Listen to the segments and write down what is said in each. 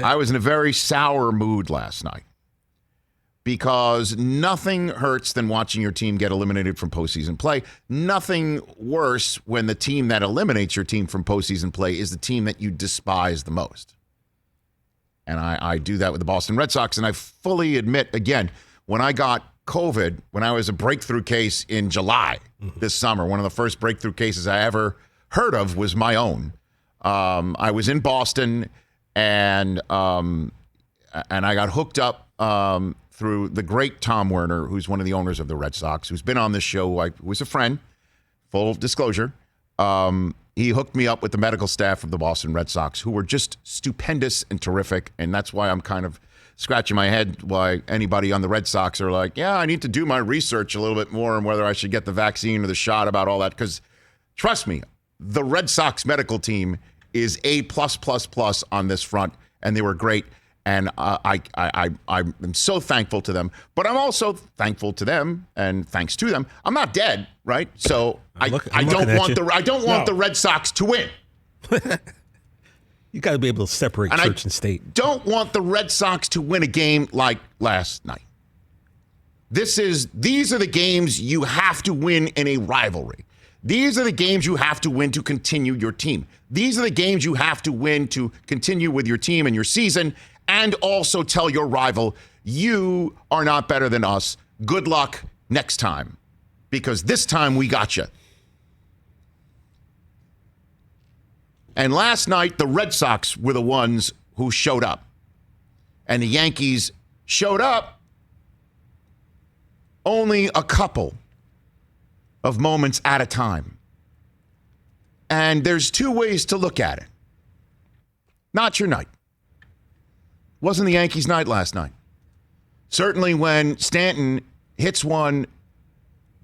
I was in a very sour mood last night because nothing hurts than watching your team get eliminated from postseason play. Nothing worse when the team that eliminates your team from postseason play is the team that you despise the most. And I do that with the Boston Red Sox. And I fully admit, again, when I got COVID, when I was a breakthrough case in July this summer, one of the first breakthrough cases I ever heard of was my own. I was in Boston, and I got hooked up through the great Tom Werner, who's one of the owners of the Red Sox, who's been on this show. I was a friend, full disclosure. He hooked me up with the medical staff of the Boston Red Sox, who were just stupendous and terrific, and that's why I'm kind of scratching my head why anybody on the Red Sox are like, yeah, I need to do my research a little bit more on whether I should get the vaccine or the shot about all that, because trust me, the Red Sox medical team is A+++ on this front, and they were great. And I'm so thankful to them, but I'm also thankful to them, and thanks to them, I'm not dead, right? So I don't want the Red Sox to win. You got to be able to separate church and state. Don't want the Red Sox to win a game like last night. These are the games you have to win in a rivalry. These are the games you have to win to continue your team. These are the games you have to win to continue with your team and your season, and also tell your rival, you are not better than us. Good luck next time, because this time we got you. And last night, the Red Sox were the ones who showed up. And the Yankees showed up only a couple of moments at a time. And there's two ways to look at it. Not your night. Wasn't the Yankees' night last night. Certainly when Stanton hits one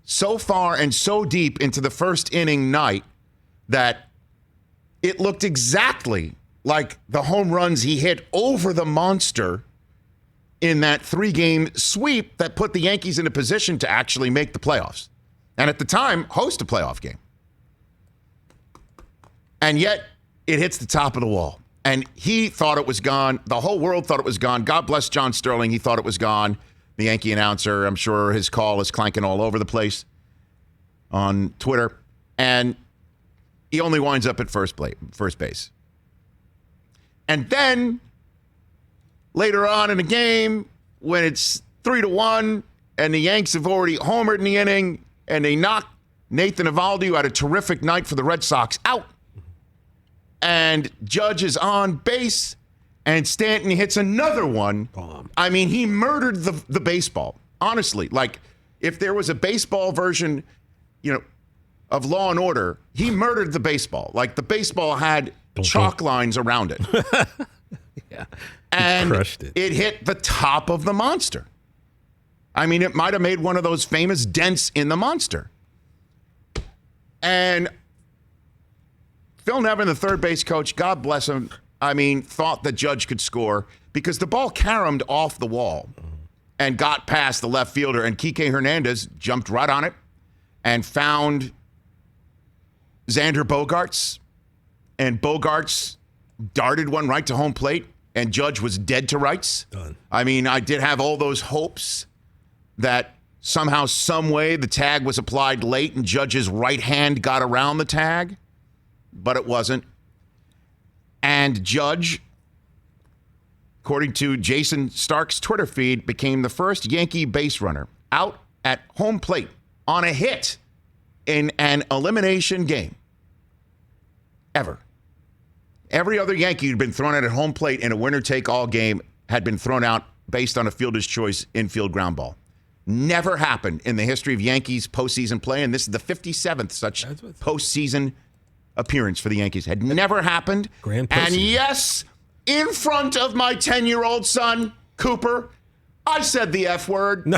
so far and so deep into the first inning night that it looked exactly like the home runs he hit over the monster in that 3-game sweep that put the Yankees in a position to actually make the playoffs. And at the time, host a playoff game. And yet, it hits the top of the wall. And he thought it was gone. The whole world thought it was gone. God bless John Sterling. He thought it was gone. The Yankee announcer, I'm sure his call is clanking all over the place on Twitter. And he only winds up at first base. And then, later on in the game, when it's 3-1, and the Yanks have already homered in the inning, and they knock Nathan Eovaldi, who had a terrific night for the Red Sox, out. And Judge is on base, and Stanton hits another one. Bomb. I mean, he murdered the baseball. Honestly, like, if there was a baseball version, of Law and Order, he murdered the baseball. Like, the baseball had chalk lines around it. Yeah. And crushed it. It hit the top of the monster. I mean, it might have made one of those famous dents in the monster. And Phil Nevin, the third base coach, God bless him, thought that Judge could score because the ball caromed off the wall and got past the left fielder, and Kike Hernandez jumped right on it and found Xander Bogaerts, and Bogaerts darted one right to home plate, and Judge was dead to rights. Done. I did have all those hopes that somehow, some way, the tag was applied late and Judge's right hand got around the tag, but it wasn't. And Judge, according to Jason Stark's Twitter feed, became the first Yankee base runner out at home plate on a hit in an elimination game ever. Every other Yankee who'd been thrown out at home plate in a winner-take-all game had been thrown out based on a fielder's choice infield ground ball. Never happened in the history of Yankees postseason play, and this is the 57th such postseason appearance for the Yankees. Had never happened. And yes, in front of my 10-year-old son, Cooper, I said the F word.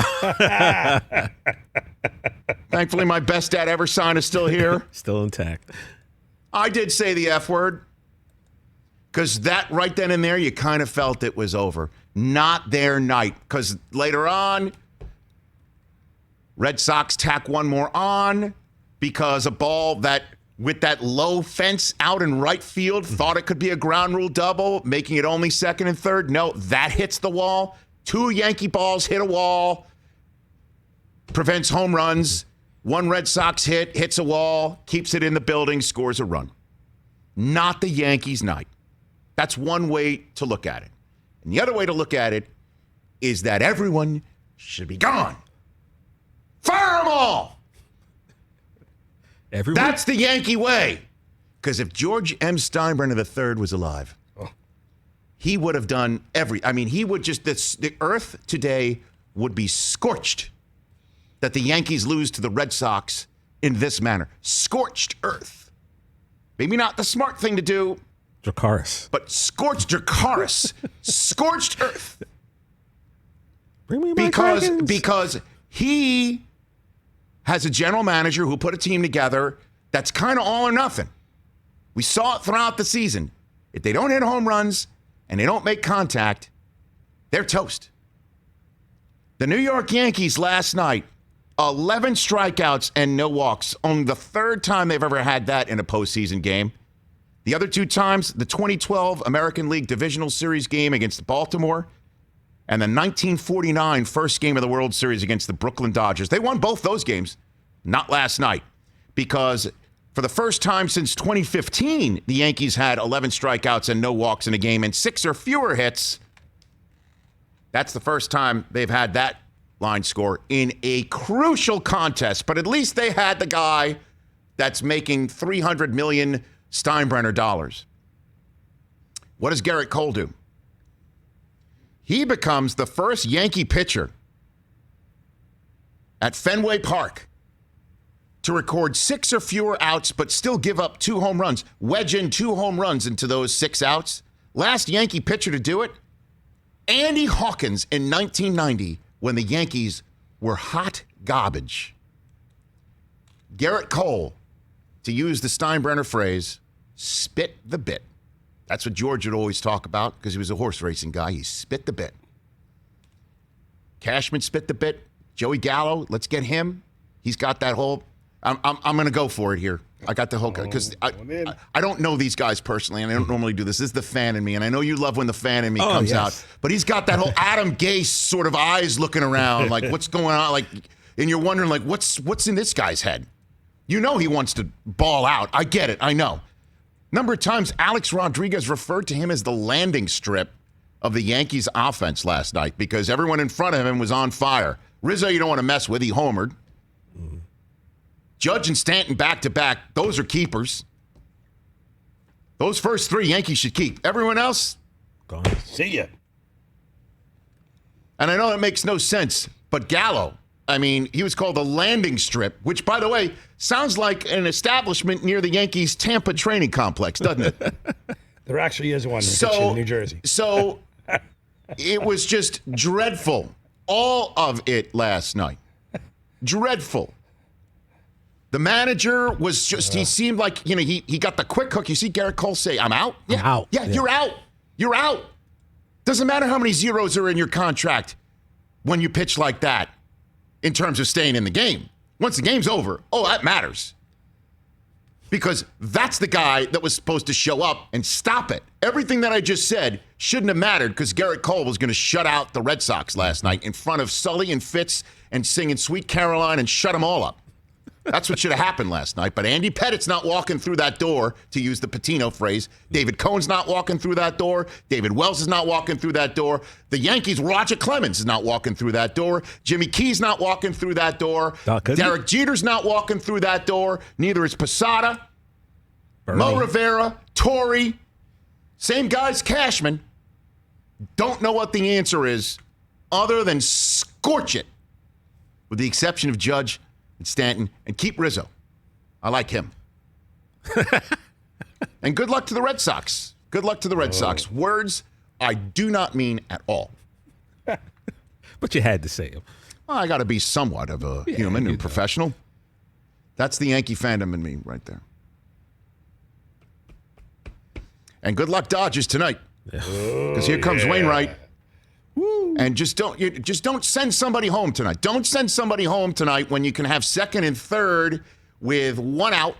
Thankfully, my best dad ever sign is still here. Still intact. I did say the F word because that right then and there, you kind of felt it was over. Not their night, because later on, Red Sox tack one more on because a ball that with that low fence out in right field, thought it could be a ground rule double, making it only second and third. No, that hits the wall. 2 Yankee balls hit a wall, prevents home runs. 1 Red Sox hit, hits a wall, keeps it in the building, scores a run. Not the Yankees' night. That's one way to look at it. And the other way to look at it is that everyone should be gone. Fire them all! Everyone? That's the Yankee way. Because if George M. Steinbrenner III was alive, he would have done he would just, the earth today would be scorched that the Yankees lose to the Red Sox in this manner. Scorched earth. Maybe not the smart thing to do. Dracarys. But Dracarys. Scorched earth. Bring me my dragons. Because he has a general manager who put a team together that's kind of all or nothing. We saw it throughout the season. If they don't hit home runs and they don't make contact, they're toast. The New York Yankees last night, 11 strikeouts and no walks. Only the 3rd time they've ever had that in a postseason game. The other 2 times, the 2012 American League Divisional Series game against Baltimore and the 1949 first game of the World Series against the Brooklyn Dodgers. They won both those games, not last night, because for the first time since 2015, the Yankees had 11 strikeouts and no walks in a game and 6 or fewer hits. That's the first time they've had that line score in a crucial contest. But at least they had the guy that's making $300 million Steinbrenner dollars. What does Garrett Cole do? He becomes the first Yankee pitcher at Fenway Park to record 6 or fewer outs but still give up 2 home runs, wedge in 2 home runs into those 6 outs. Last Yankee pitcher to do it, Andy Hawkins in 1990 when the Yankees were hot garbage. Garrett Cole, to use the Steinbrenner phrase, spit the bit. That's what George would always talk about because he was a horse racing guy. He spit the bit. Cashman spit the bit. Joey Gallo, let's get him. He's got that whole... I'm going to go for it here. I got the whole... Because I don't know these guys personally, and I don't normally do this. This is the fan in me, and I know you love when the fan in me comes out. But he's got that whole Adam Gase sort of eyes looking around, like, what's going on? Like, and you're wondering, like, what's in this guy's head? You know he wants to ball out. I get it. I know. Number of times, Alex Rodriguez referred to him as the landing strip of the Yankees offense last night because everyone in front of him was on fire. Rizzo, you don't want to mess with. He homered. Judge and Stanton back-to-back. Those are keepers. Those first 3 Yankees should keep. Everyone else? Gone. See ya. And I know that makes no sense, but Gallo, I mean, he was called the landing strip, which, by the way, sounds like an establishment near the Yankees' Tampa training complex, doesn't it? There actually is one in New Jersey. So it was just dreadful. All of it last night. Dreadful. The manager was just, he seemed like, he got the quick hook. You see Garrett Cole say, I'm out? Yeah, I'm out. Yeah, you're out. You're out. Doesn't matter how many zeros are in your contract when you pitch like that in terms of staying in the game. Once the game's over, that matters. Because that's the guy that was supposed to show up and stop it. Everything that I just said shouldn't have mattered because Garrett Cole was going to shut out the Red Sox last night in front of Sully and Fitz and singing Sweet Caroline and shut them all up. That's what should have happened last night. But Andy Pettit's not walking through that door, to use the Patino phrase. David Cohn's not walking through that door. David Wells is not walking through that door. The Yankees, Roger Clemens is not walking through that door. Jimmy Key's not walking through that door. Derek Jeter's not walking through that door. Neither is Posada, Mo Rivera, Torrey. Same guys, Cashman. Don't know what the answer is other than scorch it, with the exception of Judge and Stanton, and keep Rizzo. I like him. And good luck to the Red Sox. Good luck to the Red Sox. Words I do not mean at all. But you had to say them. Well, I got to be somewhat of a human and professional. That's the Yankee fandom in me right there. And good luck, Dodgers, tonight. Because here comes Wainwright. Woo. And just don't send somebody home tonight. Don't send somebody home tonight when you can have second and third with 1 out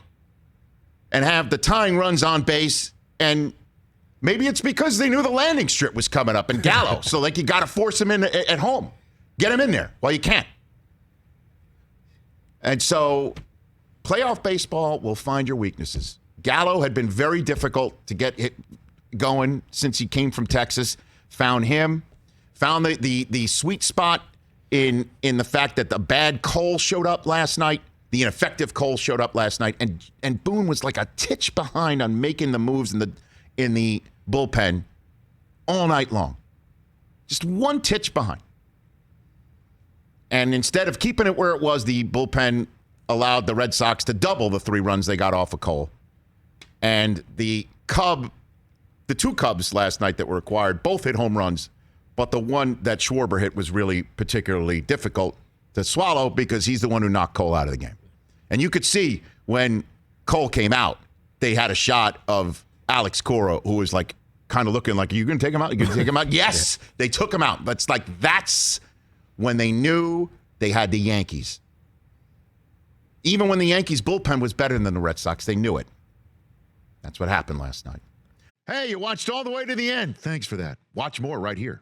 and have the tying runs on base, and maybe it's because they knew the landing strip was coming up and Gallo, so like you got to force him in at home. Get him in there while you can. And so playoff baseball will find your weaknesses. Gallo had been very difficult to get going since he came from Texas. Found him. Found the sweet spot in the fact that the bad Cole showed up last night. The ineffective Cole showed up last night. And Boone was like a titch behind on making the moves in the bullpen all night long. Just one titch behind. And instead of keeping it where it was, the bullpen allowed the Red Sox to double the 3 runs they got off of Cole. And the two Cubs last night that were acquired both hit home runs, but the one that Schwarber hit was really particularly difficult to swallow because he's the one who knocked Cole out of the game. And you could see when Cole came out, they had a shot of Alex Cora, who was like kind of looking like, are you going to take him out? Are you going to take him out? Yes, they took him out. That's when they knew they had the Yankees. Even when the Yankees bullpen was better than the Red Sox, they knew it. That's what happened last night. Hey, you watched all the way to the end. Thanks for that. Watch more right here.